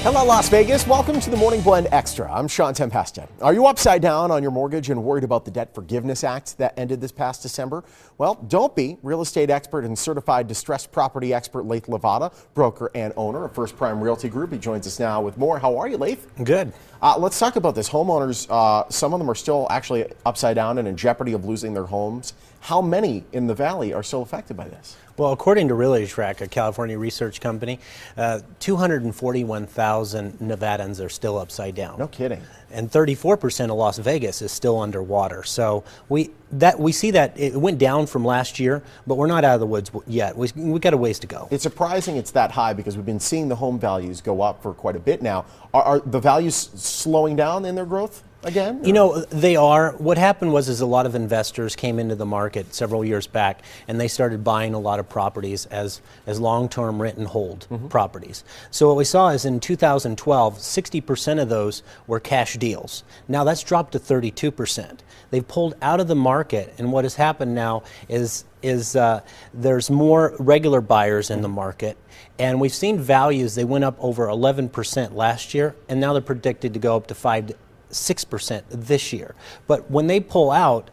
Hello, Las Vegas. Welcome to the Morning Blend Extra. I'm Sean Tempesta. Are you upside down on your mortgage and worried about the Debt Forgiveness Act that ended this past December? Well, don't be. Real estate expert and certified distressed property expert Lathe Lavada, broker and owner of First Prime Realty Group. He joins us now with more. How are you, Lathe? Good. Let's talk about this. Homeowners, some of them are still actually upside down and in jeopardy of losing their homes. How many in the Valley are still affected by this? Well, according to Realty, a California research company, 241,000 Nevadans are still upside down. No kidding. And 34% of Las Vegas is still underwater. So we see that it went down from last year, but we're not out of the woods yet. We got a ways to go. It's surprising it's that high because we've been seeing the home values go up for quite a bit now. Are the values slowing down in their growth again? Or? You know, they are. What happened was a lot of investors came into the market several years back, and they started buying a lot of properties as long-term rent and hold properties. So what we saw is in 2012, 60% of those were cash deals. Now that's dropped to 32%. They've pulled out of the market, and what has happened now is there's more regular buyers in the market, and we've seen values. They went up over 11% last year, and now they're predicted to go up to 6% this year. But when they pull out,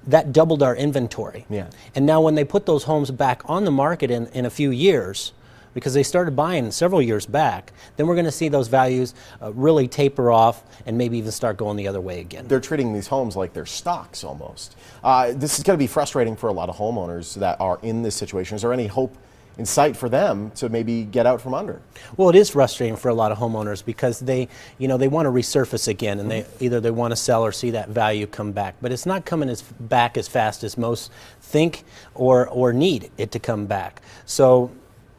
that doubled our inventory. Yeah. And now when they put those homes back on the market in a few years, because they started buying several years back, then we're going to see those values really taper off and maybe even start going the other way again. They're treating these homes like they're stocks almost. This is going to be frustrating for a lot of homeowners that are in this situation. Is there any hope in sight for them to maybe get out from under? Well, it is frustrating for a lot of homeowners because they want to resurface again, and they want to sell or see that value come back. But it's not coming back as fast as most think or need it to come back. So,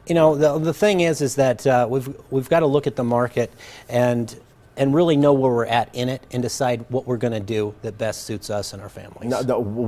the thing is that we've got to look at the market and really know where we're at in it and decide what we're going to do that best suits us and our families. Now,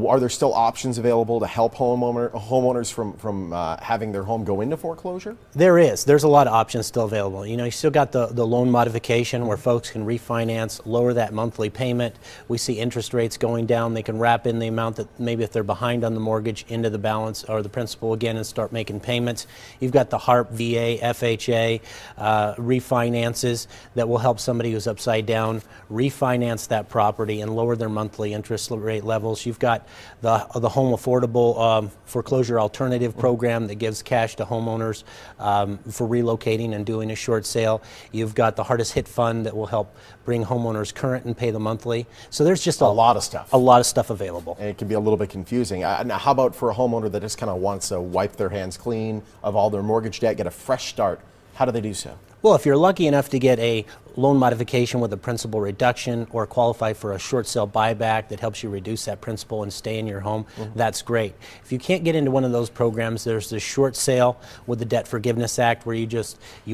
are there still options available to help homeowners from having their home go into foreclosure? There is. There's a lot of options still available. You still got the loan modification where folks can refinance, lower that monthly payment. We see interest rates going down. They can wrap in the amount that maybe if they're behind on the mortgage into the balance or the principal again and start making payments. You've got the HARP, VA, FHA refinances that will help somebody who's upside down refinance that property and lower their monthly interest rate levels. You've got the home affordable foreclosure alternative program that gives cash to homeowners for relocating and doing a short sale. You've got the hardest hit fund that will help bring homeowners current and pay the monthly. So there's just a lot of stuff available. And it can be a little bit confusing. Now, how about for a homeowner that just kind of wants to wipe their hands clean of all their mortgage debt, get a fresh start? How do they do so? Well, if you're lucky enough to get a loan modification with a principal reduction or qualify for a short sale buyback that helps you reduce that principal and stay in your home, that's great. If you can't get into one of those programs, there's the short sale with the Debt Forgiveness Act where you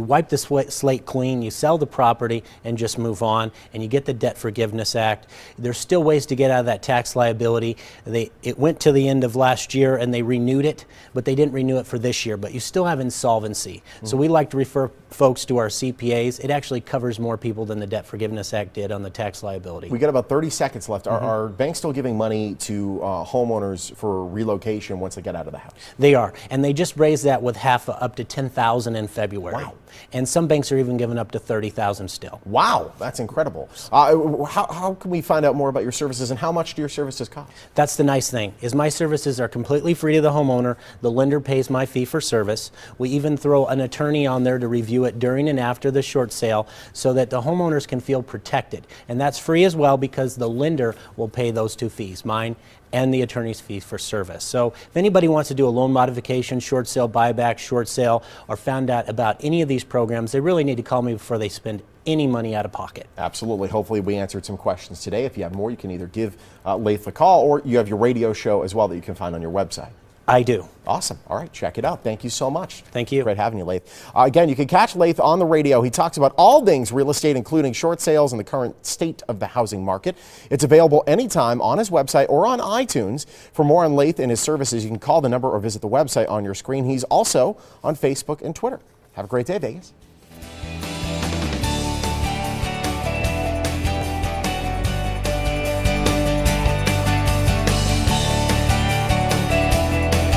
wipe the slate clean, you sell the property and just move on, and you get the Debt Forgiveness Act. There's still ways to get out of that tax liability. It went to the end of last year and they renewed it, but they didn't renew it for this year, but you still have insolvency. So we like to refer folks to our CPAs. It actually covers more people than the Debt Forgiveness Act did on the tax liability. We got about 30 seconds left. Are banks still giving money to homeowners for relocation once they get out of the house? They are, and they just raised that with up to $10,000 in February. Wow. And some banks are even giving up to $30,000 still. Wow, that's incredible. How can we find out more about your services, and how much do your services cost? That's the nice thing, is my services are completely free to the homeowner. The lender pays my fee for service. We even throw an attorney on there to review it during and after the short sale so that the homeowners can feel protected. And that's free as well because the lender will pay those two fees, mine and the attorney's fee for service. So if anybody wants to do a loan modification, short sale buyback, short sale, or found out about any of these programs, they really need to call me before they spend any money out of pocket. Absolutely. Hopefully we answered some questions today. If you have more, you can either give Lathe a call, or you have your radio show as well that you can find on your website. I do. Awesome. All right, check it out. Thank you so much. Thank you. Great having you, Lathe. Again, you can catch Lathe on the radio. He talks about all things real estate, including short sales and the current state of the housing market. It's available anytime on his website or on iTunes. For more on Lathe and his services, you can call the number or visit the website on your screen. He's also on Facebook and Twitter. Have a great day, Vegas.